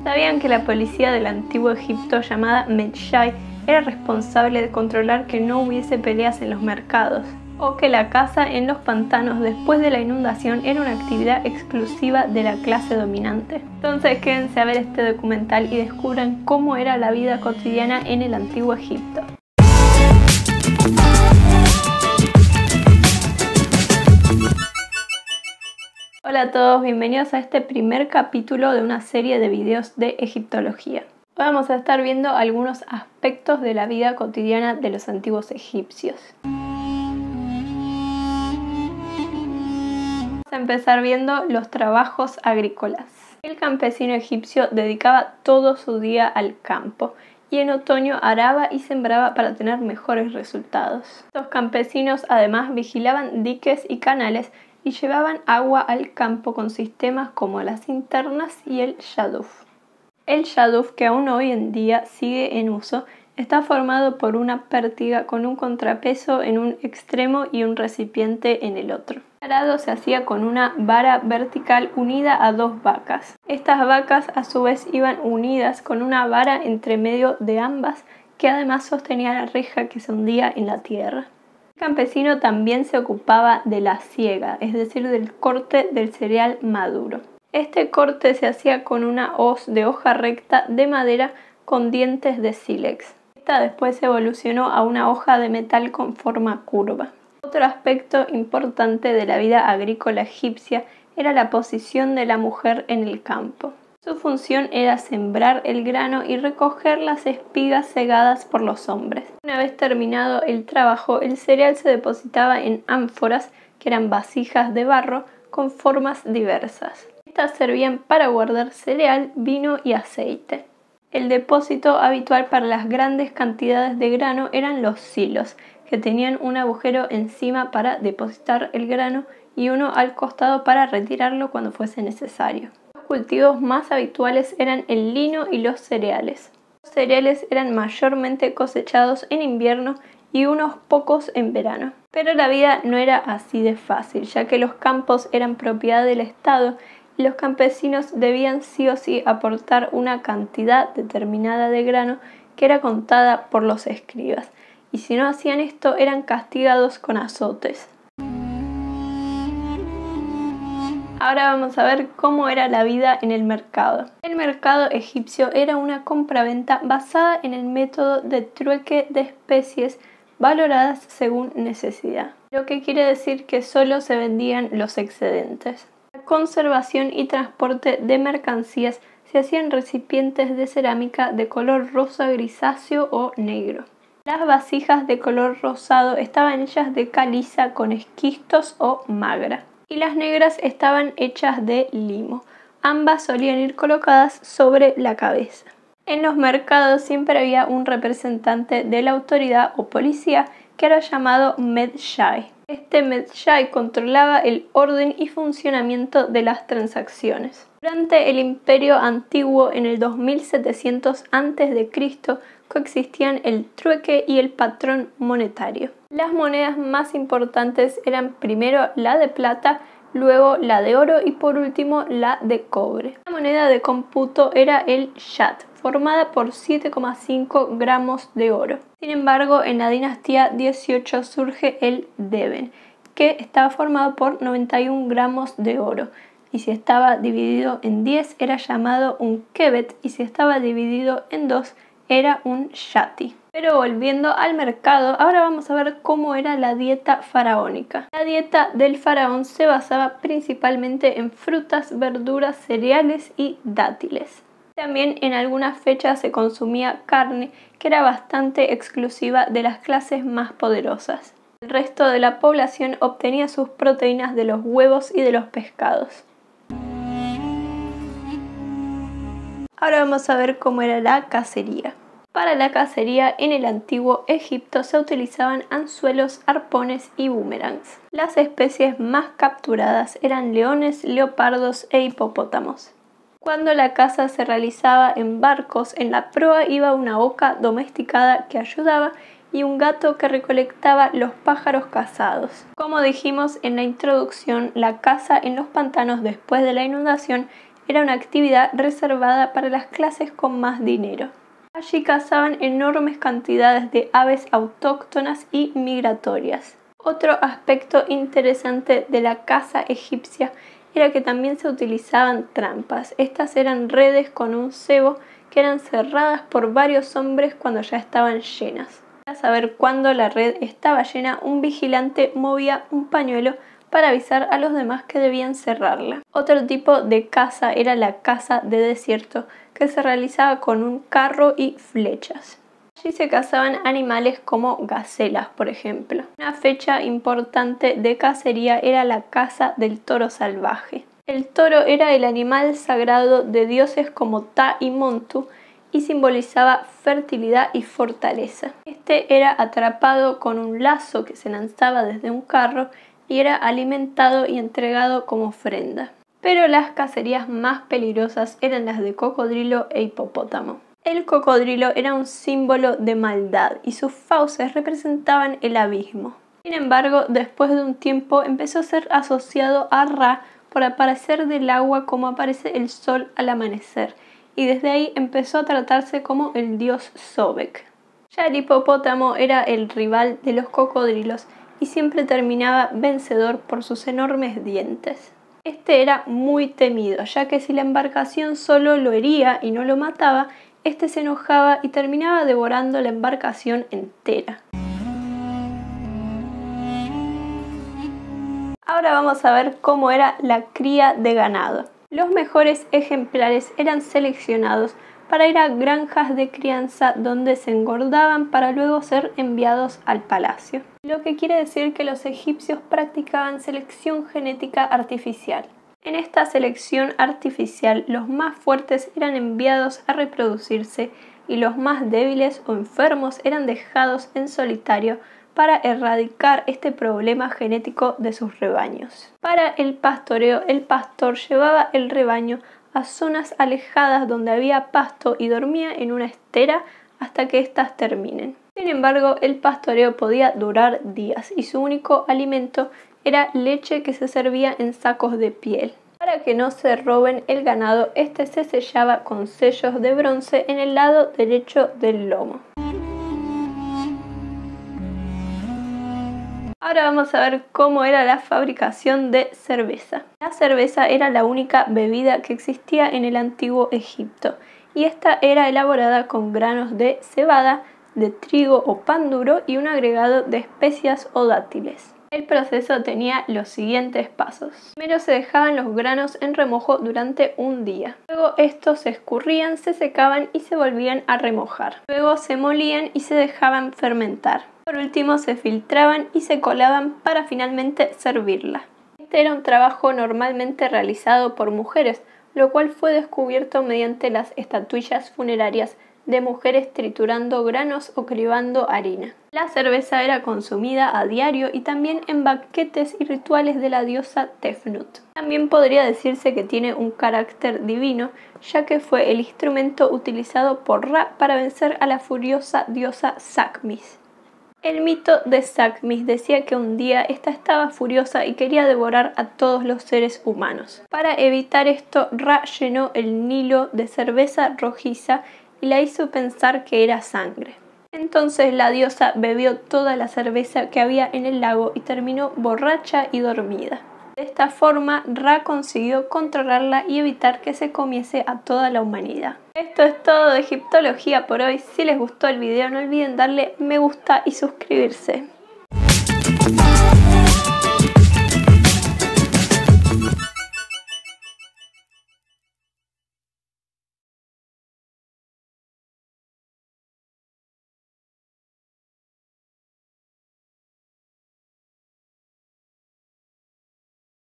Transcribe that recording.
Sabían que la policía del antiguo Egipto, llamada Medjay, era responsable de controlar que no hubiese peleas en los mercados, o que la caza en los pantanos después de la inundación era una actividad exclusiva de la clase dominante. Entonces quédense a ver este documental y descubran cómo era la vida cotidiana en el antiguo Egipto. Hola a todos, bienvenidos a este primer capítulo de una serie de videos de egiptología. Hoy vamos a estar viendo algunos aspectos de la vida cotidiana de los antiguos egipcios. Vamos a empezar viendo los trabajos agrícolas. El campesino egipcio dedicaba todo su día al campo y en otoño araba y sembraba para tener mejores resultados. Los campesinos además vigilaban diques y canales y llevaban agua al campo con sistemas como las cisternas y el shaduf. El shaduf, que aún hoy en día sigue en uso, está formado por una pértiga con un contrapeso en un extremo y un recipiente en el otro. El arado se hacía con una vara vertical unida a dos vacas. Estas vacas a su vez iban unidas con una vara entre medio de ambas que además sostenía la reja que se hundía en la tierra. El campesino también se ocupaba de la siega, es decir, del corte del cereal maduro. Este corte se hacía con una hoz de hoja recta de madera con dientes de sílex. Esta después evolucionó a una hoja de metal con forma curva. Otro aspecto importante de la vida agrícola egipcia era la posición de la mujer en el campo. Su función era sembrar el grano y recoger las espigas segadas por los hombres. Una vez terminado el trabajo, el cereal se depositaba en ánforas, que eran vasijas de barro con formas diversas. Estas servían para guardar cereal, vino y aceite. El depósito habitual para las grandes cantidades de grano eran los silos, que tenían un agujero encima para depositar el grano y uno al costado para retirarlo cuando fuese necesario. Los cultivos más habituales eran el lino y los cereales. Los cereales eran mayormente cosechados en invierno y unos pocos en verano. Pero la vida no era así de fácil, ya que los campos eran propiedad del Estado y los campesinos debían sí o sí aportar una cantidad determinada de grano que era contada por los escribas, y si no hacían esto eran castigados con azotes. Ahora vamos a ver cómo era la vida en el mercado. El mercado egipcio era una compraventa basada en el método de trueque de especies valoradas según necesidad, lo que quiere decir que solo se vendían los excedentes. La conservación y transporte de mercancías se hacían en recipientes de cerámica de color rosa grisáceo o negro. Las vasijas de color rosado estaban hechas de caliza con esquistos o magra, y las negras estaban hechas de limo. Ambas solían ir colocadas sobre la cabeza. En los mercados siempre había un representante de la autoridad o policía que era llamado Medjay. Este Medjay controlaba el orden y funcionamiento de las transacciones. Durante el Imperio Antiguo, en el 2700 a.C., coexistían el trueque y el patrón monetario. Las monedas más importantes eran primero la de plata, luego la de oro y por último la de cobre. La moneda de cómputo era el shat, formada por 7,5 gramos de oro. Sin embargo, en la dinastía 18 surge el deben, que estaba formado por 91 gramos de oro. Y si estaba dividido en 10 era llamado un kebet, y si estaba dividido en 2 era un shati. Pero volviendo al mercado, ahora vamos a ver cómo era la dieta faraónica. La dieta del faraón se basaba principalmente en frutas, verduras, cereales y dátiles. También en algunas fechas se consumía carne, que era bastante exclusiva de las clases más poderosas. El resto de la población obtenía sus proteínas de los huevos y de los pescados. Ahora vamos a ver cómo era la cacería. Para la cacería en el antiguo Egipto se utilizaban anzuelos, arpones y boomerangs. Las especies más capturadas eran leones, leopardos e hipopótamos. Cuando la caza se realizaba en barcos, en la proa iba una oca domesticada que ayudaba y un gato que recolectaba los pájaros cazados. Como dijimos en la introducción, la caza en los pantanos después de la inundación era una actividad reservada para las clases con más dinero. Allí cazaban enormes cantidades de aves autóctonas y migratorias. Otro aspecto interesante de la caza egipcia era que también se utilizaban trampas. Estas eran redes con un cebo que eran cerradas por varios hombres cuando ya estaban llenas. Para saber cuándo la red estaba llena, un vigilante movía un pañuelo para avisar a los demás que debían cerrarla. Otro tipo de caza era la caza de desierto, que se realizaba con un carro y flechas. Allí se cazaban animales como gacelas, por ejemplo. Una fecha importante de cacería era la caza del toro salvaje. El toro era el animal sagrado de dioses como Ta y Montu y simbolizaba fertilidad y fortaleza. Este era atrapado con un lazo que se lanzaba desde un carro y era alimentado y entregado como ofrenda. Pero las cacerías más peligrosas eran las de cocodrilo e hipopótamo. El cocodrilo era un símbolo de maldad y sus fauces representaban el abismo. Sin embargo, después de un tiempo empezó a ser asociado a Ra por aparecer del agua como aparece el sol al amanecer, y desde ahí empezó a tratarse como el dios Sobek. Ya el hipopótamo era el rival de los cocodrilos y siempre terminaba vencedor por sus enormes dientes. Este era muy temido, ya que si la embarcación solo lo hería y no lo mataba, este se enojaba y terminaba devorando la embarcación entera. Ahora vamos a ver cómo era la cría de ganado. Los mejores ejemplares eran seleccionados para ir a granjas de crianza donde se engordaban para luego ser enviados al palacio. Lo que quiere decir que los egipcios practicaban selección genética artificial. En esta selección artificial, los más fuertes eran enviados a reproducirse y los más débiles o enfermos eran dejados en solitario para erradicar este problema genético de sus rebaños. Para el pastoreo, el pastor llevaba el rebaño a zonas alejadas donde había pasto y dormía en una estera hasta que éstas terminen. Sin embargo, el pastoreo podía durar días y su único alimento era leche que se servía en sacos de piel. Para que no se roben el ganado, este se sellaba con sellos de bronce en el lado derecho del lomo. Ahora vamos a ver cómo era la fabricación de cerveza. La cerveza era la única bebida que existía en el antiguo Egipto y esta era elaborada con granos de cebada, de trigo o pan duro y un agregado de especias o dátiles. El proceso tenía los siguientes pasos. Primero se dejaban los granos en remojo durante un día. Luego estos se escurrían, se secaban y se volvían a remojar. Luego se molían y se dejaban fermentar. Por último se filtraban y se colaban para finalmente servirla. Este era un trabajo normalmente realizado por mujeres, lo cual fue descubierto mediante las estatuillas funerarias de mujeres triturando granos o cribando harina. La cerveza era consumida a diario y también en banquetes y rituales de la diosa Tefnut. También podría decirse que tiene un carácter divino, ya que fue el instrumento utilizado por Ra para vencer a la furiosa diosa Sakmis. El mito de Sakmis decía que un día esta estaba furiosa y quería devorar a todos los seres humanos. Para evitar esto, Ra llenó el Nilo de cerveza rojiza y la hizo pensar que era sangre. Entonces la diosa bebió toda la cerveza que había en el lago y terminó borracha y dormida. De esta forma, Ra consiguió controlarla y evitar que se comiese a toda la humanidad. Esto es todo de egiptología por hoy. Si les gustó el video, no olviden darle me gusta y suscribirse.